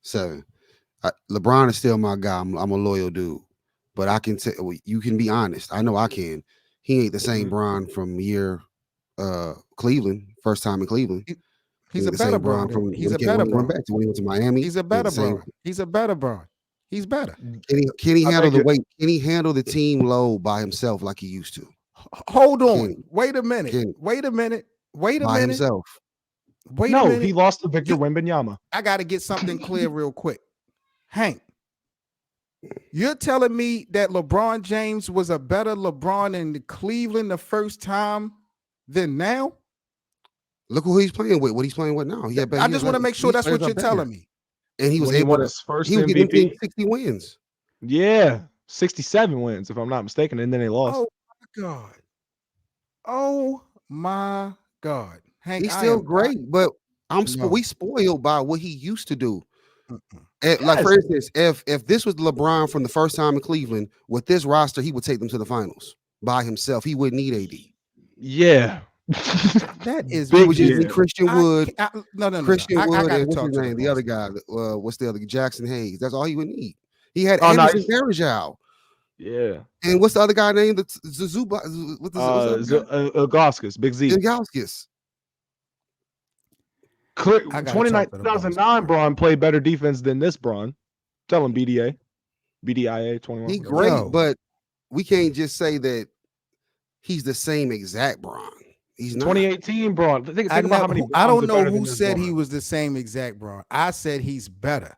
7. LeBron is still my guy. I'm a loyal dude, but I can tell you can be honest. I know I can. He ain't the same Mhm. Bron from Cleveland, first time in Cleveland. He- He He's ain't a the better same Braun. Bron from He's a better when he went Braun. back to when he went to Miami. He's a He ain't better the same. Braun. He's a better Braun. He's better. Can he I handle think the it. weight? Can he handle the team load by himself like he used to? Hold Can on. he? Wait a minute. Can he? Wait a minute. Wait a By minute. himself? Wait a No, he minute. lost to Victor You Wembanyama. I got to get something clear real quick. Hank, you're telling me that LeBron James was a better LeBron in Cleveland the first time than now? Look who he's playing with. What he's playing with now. He had better. I just want to make sure These that's players what are you're better, telling me. and he was When he able won to. his first He was getting them team MVP. 60 wins. Yeah, 67 wins, if I'm not mistaken, and then they lost. Oh my God. Oh my God. Hank, He's still great, but we no. spoiled by what he used to do. Mm-mm. Like for Yes. instance, if this was LeBron from the first time in Cleveland with this roster, he would take them to the finals by himself. He wouldn't need AD. Yeah. That is He Big would just yeah. need ridiculous. Christian Wood, No. I got and to what's talk his to the name? The boss other man. guy. What's the other? Jackson Hayes. That's all he would need. He had Oh, Anderson nice. Varejao. Yeah. And what's the other guy named? Zuzuba. What's the other guy? Ilgauskas, Big Z. Ilgauskas. Clear, I got to talk to the boss 2009 man. Braun played better defense than this Braun. Tell him BDIA 21. He Whatever. great, Yo, but we can't just say that he's the same exact Bron. He's not. 2018 Braun. Think about how many I Brauns don't are know better who than this said he Braun. was the same exact Braun. I said he's better.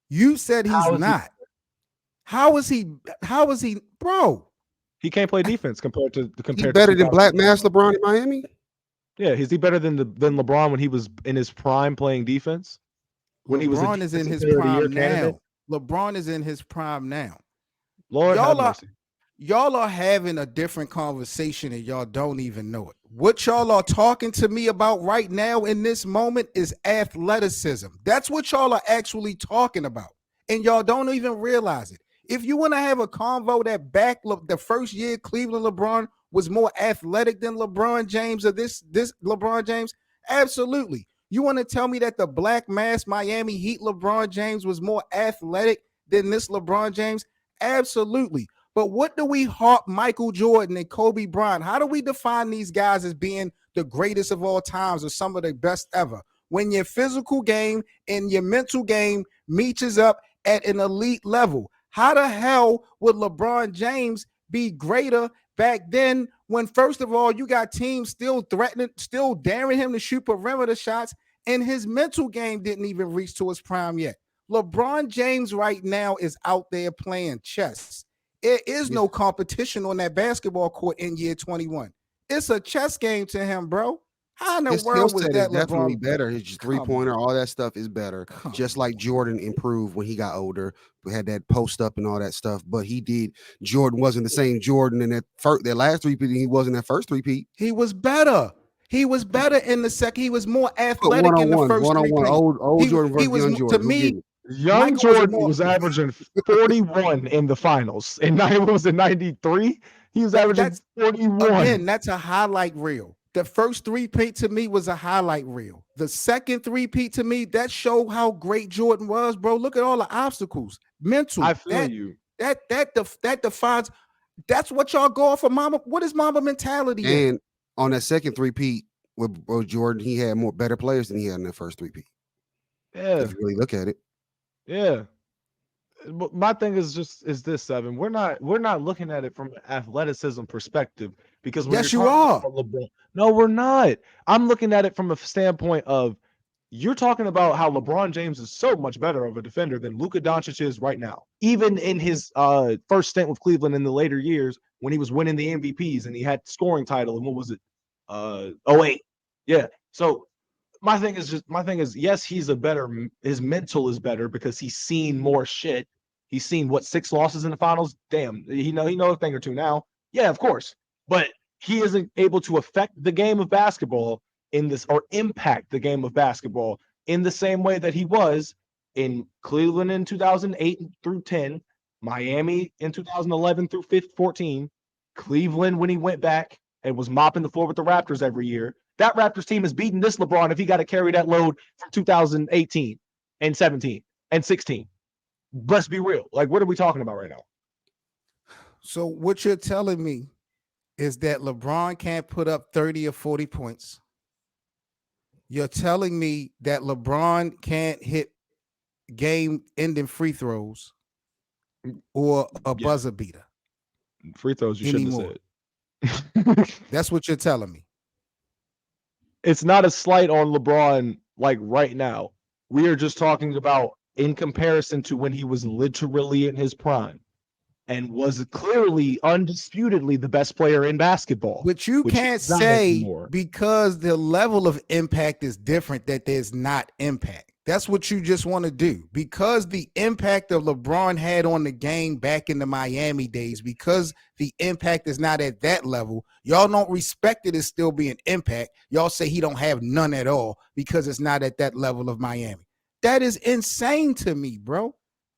You said he's How is he? not. How is he? How is he, bro? He can't play defense He compared to better than 2000. Black Mass LeBron in Miami. Yeah, is he better than LeBron when he was in his prime playing defense? When he was a LeBron is in defensive his player of the year prime candidate? now. LeBron is in his prime now. Lord have Y'all are mercy. y'all are having a different conversation and y'all don't even know it. What y'all are talking to me about right now in this moment is athleticism. That's what y'all are actually talking about. And y'all don't even realize it. If you want to have a convo that the first year Cleveland LeBron was more athletic than LeBron James or this LeBron James, absolutely. You want to tell me that the Black Mass Miami Heat LeBron James was more athletic than this LeBron James? Absolutely. But what do we harp Michael Jordan and Kobe Bryant? How do we define these guys as being the greatest of all times or some of the best ever? When your physical game and your mental game meets up at an elite level. How the hell would LeBron James be greater back then when, first of all, you got teams still threatening, still daring him to shoot perimeter shots, and his mental game didn't even reach to his prime yet? LeBron James right now is out there playing chess. There is Yeah. no competition on that basketball court in year 21. It's a chess game to him, bro. How in the His skill world was set is that definitely LeBron? better. His three Come pointer, on. all that stuff is better. Come Just like Jordan improved when he got older. We had that post up and all that stuff. But Jordan wasn't the same Jordan in that last three-peat he was in that first three-peat. He was better. He was better in the second. He was more But athletic in the first one on three one, peat. old Jordan He versus was young to Jordan. Who get me. it? Young Michael was a Jordan more was averaging 41 in the finals. And it was in 93. He was averaging that's 41. again, that's a highlight reel. The first three-peat to me was a highlight reel. The second three-peat to me, that showed how great Jordan was, bro. Look at all the obstacles. Mental. I feel you. That defines. That's what y'all go off of, Mama. What is Mama mentality at? And on that second three-peat with Jordan, he had better players than he had in that first three-peat. Yeah. If you really look at it. Yeah. But my thing is this, Seven. We're not looking at it from an athleticism perspective because when Yes, you're you talking are. about LeBron, no, we're not. I'm looking at it from a standpoint of you're talking about how LeBron James is so much better of a defender than Luka Doncic is right now. Even in his first stint with Cleveland in the later years when he was winning the MVPs and he had scoring title and what was it? 08. Yeah. So my thing is yes, his mental is better because he's seen more shit. He's seen 6 losses in the finals. Damn, he know a thing or two now. Yeah, of course. But he isn't able to affect the game of basketball in this or impact the game of basketball in the same way that he was in Cleveland in 2008 through 10, Miami in 2011 through 14, Cleveland when he went back and was mopping the floor with the Raptors every year. That Raptors team is beating this LeBron if he got to carry that load from 2018 and 17. and 16. Let's be real. Like, what are we talking about right now? So what you're telling me is that LeBron can't put up 30 or 40 points. You're telling me that LeBron can't hit game ending free throws or a Yeah, buzzer beater free throws you shouldn't anymore. have said. That's what you're telling me. It's not a slight on LeBron like right now. We are just talking about in comparison to when he was literally in his prime and was clearly undisputedly the best player in basketball, But you which can't he's not say anymore. because the level of impact is different that there's not impact. That's what you just want to do. Because the impact of LeBron had on the game back in the Miami days, because the impact is not at that level, y'all don't respect it as still being impact. Y'all say he don't have none at all because it's not at that level of Miami. That is insane to me, bro.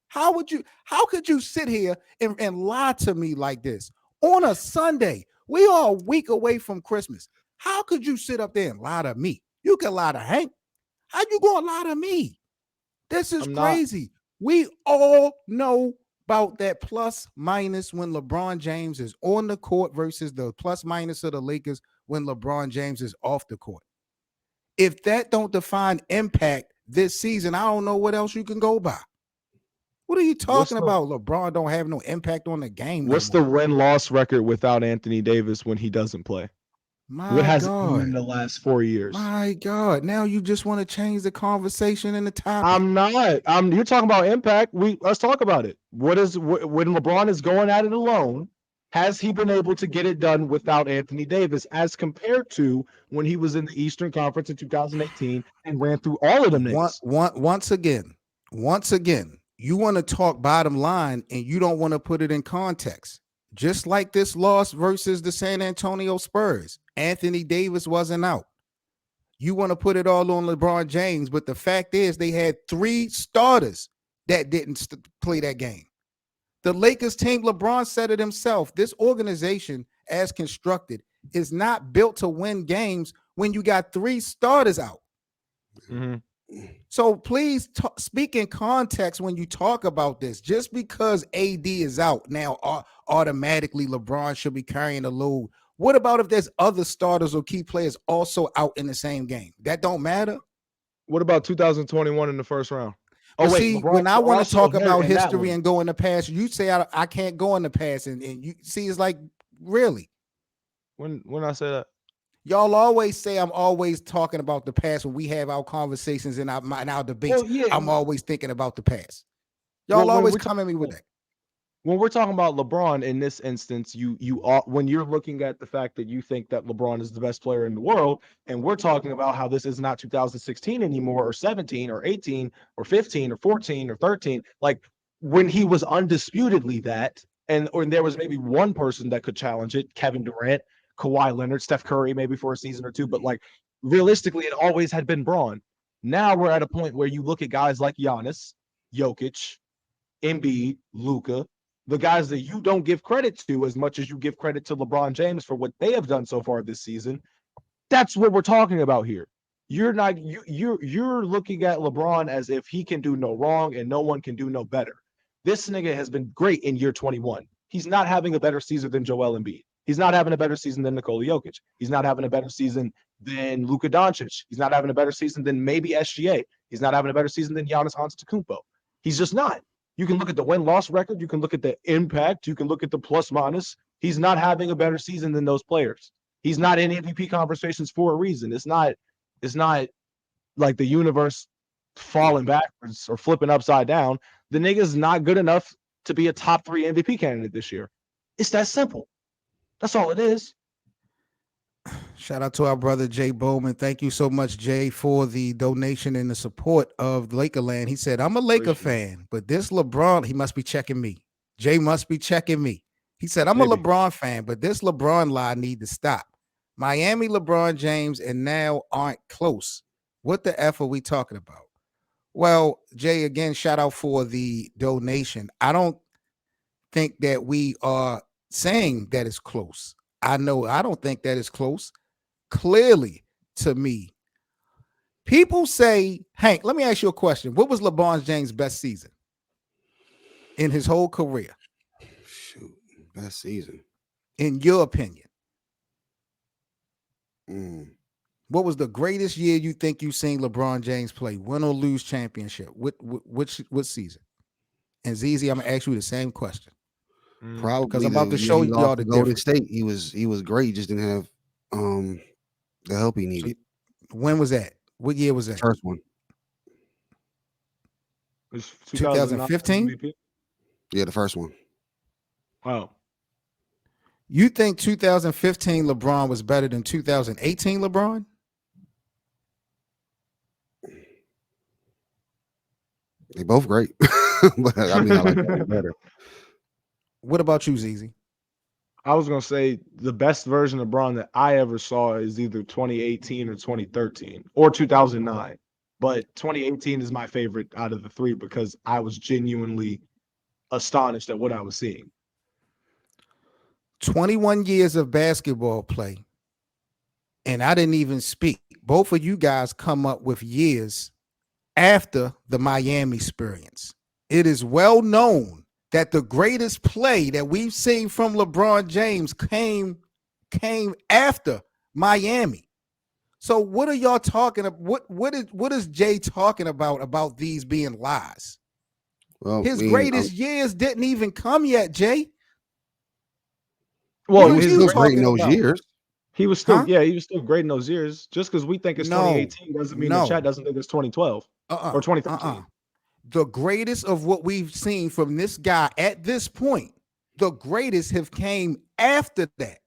How could you sit here and lie to me like this on a Sunday? We are a week away from Christmas. How could you sit up there and lie to me? You can lie to Hank. How you gonna lie to me? This is I'm not. crazy. We all know about that plus minus when LeBron James is on the court versus the plus minus of the Lakers when LeBron James is off the court. If that don't define impact this season, I don't know what else you can go by. What are you What's talking the about? LeBron don't have no impact on the game no what's the more. win-loss record without Anthony Davis when he doesn't play? What My has it been in God. the last 4 years? My God. Now you just want to change the conversation and the topic. I'm not. You're talking about impact. Let's talk about it. When LeBron is going at it alone? Has he been able to get it done without Anthony Davis, as compared to when he was in the Eastern Conference in 2018 and ran through all of them niggas? Once again, you want to talk bottom line and you don't want to put it in context. Just like this loss versus the San Antonio Spurs, Anthony Davis wasn't out. You want to put it all on LeBron James, but the fact is they had 3 starters that didn't play that game. The Lakers team, LeBron said it himself. This organization, as constructed, is not built to win games when you got 3 starters out. Mm-hmm. So please speak in context when you talk about this. Just because AD is out now, automatically LeBron should be carrying the load. What about if there's other starters or key players also out in the same game? That don't matter. What about 2021 in the first round? But Oh wait, see, LeBron when I was want to also talk hurt about in that history one. and go in the past, you say I can't go in the past, and you see, it's like, really, When I say that, y'all always say I'm always talking about the past when we have our conversations and our debates. well, yeah. I'm always thinking about the past. Well, Y'all always come at me with that. when we're talking about LeBron in this instance, when you're looking at the fact that you think that LeBron is the best player in the world, and we're talking about how this is not 2016 anymore, or 17, or 18, or 15, or 14, or 13, like when he was undisputedly that, or there was maybe one person that could challenge it, Kevin Durant, Kawhi Leonard, Steph Curry, maybe for a season or two, but like realistically, it always had been Braun. Now we're at a point where you look at guys like Giannis, Jokic, Embiid, Luka, the guys that you don't give credit to as much as you give credit to LeBron James for what they have done so far this season. That's what we're talking about here. You're looking at LeBron as if he can do no wrong and no one can do no better. This nigga has been great in year 21. He's not having a better season than Joel Embiid. He's not having a better season than Nikola Jokic. He's not having a better season than Luka Doncic. He's not having a better season than maybe SGA. He's not having a better season than Giannis Antetokounmpo. He's just not. You can look at the win-loss record. You can look at the impact. You can look at the plus-minus. He's not having a better season than those players. He's not in MVP conversations for a reason. It's not like the universe falling backwards or flipping upside down. The nigga's not good enough to be a top 3 MVP candidate this year. It's that simple. That's all it is. Shout out to our brother Jay Bowman. Thank you so much, Jay, for the donation and the support of Lakerland. He said, I'm a Laker fan, but this LeBron, he must be checking me. Jay must be checking me. He said, I'm Maybe. a LeBron fan, but this LeBron lie need to stop. Miami, LeBron James, and now aren't close. What the F are we talking about? Well, Jay, again, shout out for the donation. I don't think that we are saying that it's close. I don't think that it's close. Clearly, to me, People say, Hank, let me ask you a question. What was LeBron James' best season in his whole career, Shoot, best season. in your opinion? Mm. What was the greatest year you think you've seen LeBron James play, win or lose championship? What season? And ZZ, I'm gonna ask you the same question because Probably I'm about the to year show he y'all lost the to Golden difference. State. He was great. He just didn't have the help he So needed. when was that? What year was The that? first one. It's 2009 2015? MVP. Yeah, the first one. Oh, You think 2015 LeBron was better than 2018 LeBron? They both great. But I mean I like that one better. What about you, ZZ? I was gonna say the best version of Braun that I ever saw is either 2018 or 2013 or 2009. But 2018 is my favorite out of the three because I was genuinely astonished at what I was seeing. 21 years of basketball play, and I didn't even speak. Both of you guys come up with years after the Miami experience. It is well known that the greatest play that we've seen from LeBron James came after Miami. So what are y'all talking about? What is Jay talking about these being lies? Well, I His mean, greatest years didn't even come yet, Jay. he What Well, are was his you still great, great in talking those about? years. he was still Huh? yeah, he was still great in those years. Just because we think it's No, 2018 doesn't mean the no. chat doesn't think it's 2012 or 2013. The greatest of what we've seen from this guy at this point, the greatest have came after that.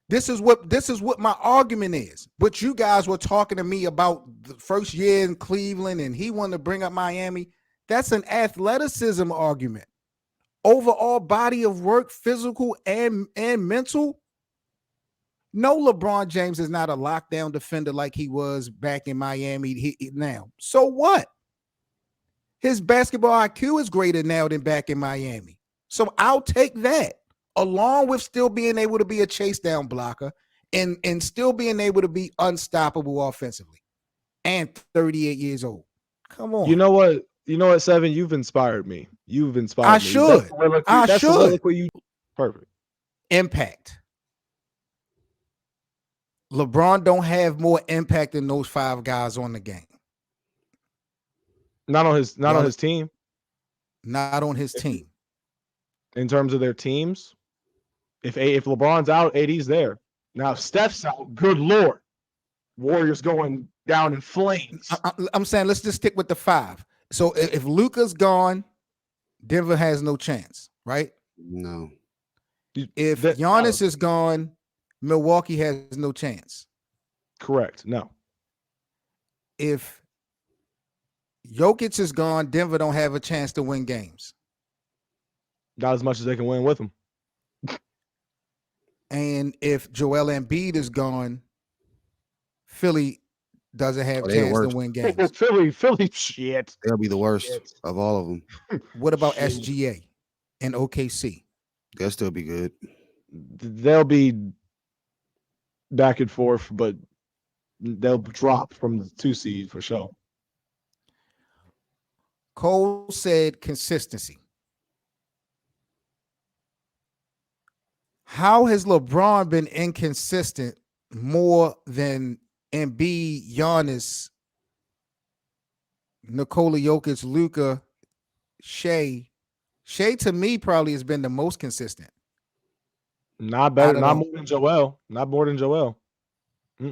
This is what my argument is. But you guys were talking to me about the first year in Cleveland and he wanted to bring up Miami. That's an athleticism argument. Overall body of work, physical and mental. No, LeBron James is not a lockdown defender like he was back in Miami now. So what? His basketball IQ is greater now than back in Miami. So I'll take that, along with still being able to be a chase down blocker and still being able to be unstoppable offensively and 38 years old. Come You on. know what? You know what, Seven? You've inspired me. You've I inspired me. should. I That should. soliloquy you perfect. Impact. LeBron don't have more impact than those five guys on the game. Not on Y'all, his team. not on his team. In terms of their teams. If LeBron's out, AD's there. Now if Steph's out, good lord. Warriors going down in flames. I'm saying let's just stick with the five. So if Luka's gone, Denver has no chance, right? No. If Giannis is gone, Milwaukee has no chance. Correct. No. If Jokic is gone, Denver don't have a chance to win games. Not as much as they can win with him. And if Joel Embiid is gone, Philly doesn't have a They the chance to worst. win games. Philly, shit. They'll be the worst Shit. of all of them. What about Shit. SGA and OKC? They'll still be good. They'll be back and forth, but they'll drop from the 2 seed for sure. Cole said consistency. How has LeBron been inconsistent more than Embiid, Giannis, Nikola Jokic, Luka, Shea? Shea to me probably has been the most consistent. Not better, not more than Joel. Not more than Joel.